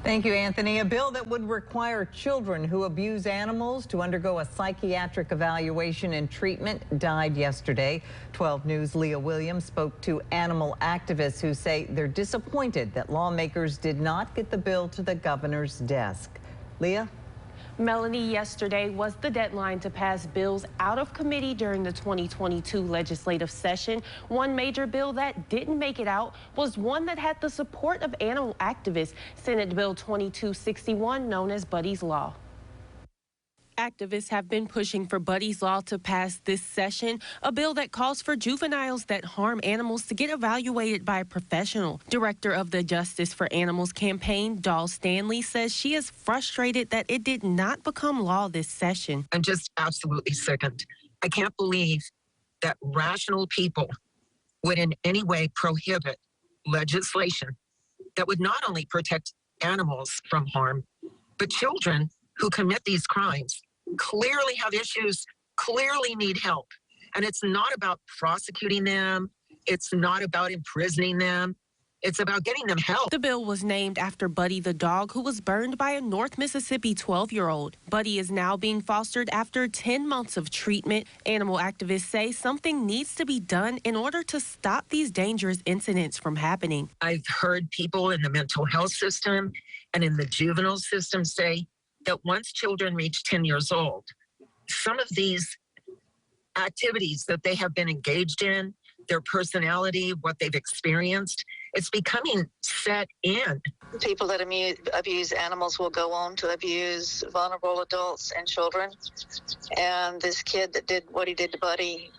Thank you, Anthony. A bill that would require children who abuse animals to undergo a psychiatric evaluation and treatment died yesterday. 12 News' Leah Williams spoke to animal activists who say they're disappointed that lawmakers did not get the bill to the governor's desk. Leah? Melanie, yesterday was the deadline to pass bills out of committee during the 2022 legislative session. One major bill that didn't make it out was one that had the support of animal activists, Senate Bill 2261, known as Buddy's Law. Activists have been pushing for Buddy's Law to pass this session, a bill that calls for juveniles that harm animals to get evaluated by a professional. Director of the Justice for Animals campaign, Dahl Stanley, says she is frustrated that it did not become law this session. I'm just absolutely sickened. I can't believe that rational people would in any way prohibit legislation that would not only protect animals from harm, but children who commit these crimes clearly have issues, clearly need help. And it's not about prosecuting them. It's not about imprisoning them. It's about getting them help. The bill was named after Buddy the dog, who was burned by a North Mississippi 12-year-old. Buddy is now being fostered after 10 months of treatment. Animal activists say something needs to be done in order to stop these dangerous incidents from happening. I've heard people in the mental health system and in the juvenile system say that once children reach 10 years old, some of these activities that they have been engaged in, their personality, what they've experienced, it's becoming set in. People that abuse animals will go on to abuse vulnerable adults and children. And this kid that did what he did to Buddy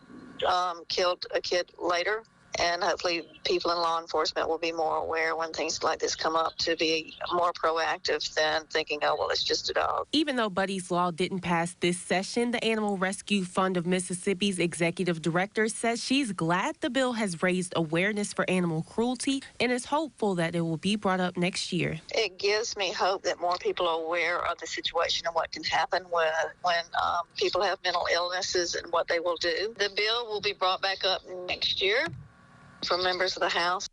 killed a kid later. And hopefully people in law enforcement will be more aware when things like this come up to be more proactive than thinking, oh, well, it's just a dog. Even though Buddy's Law didn't pass this session, the Animal Rescue Fund of Mississippi's executive director says she's glad the bill has raised awareness for animal cruelty and is hopeful that it will be brought up next year. It gives me hope that more people are aware of the situation and what can happen when people have mental illnesses and what they will do. The bill will be brought back up next year for members of the House.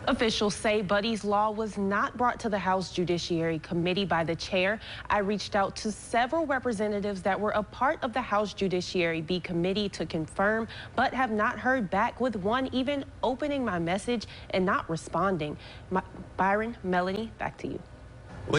Officials say Buddy's Law was not brought to the House Judiciary Committee by the chair. I reached out to several representatives that were a part of the House Judiciary B committee to confirm, but have not heard back, with one even opening my message and not responding. Byron, Melanie, back to you.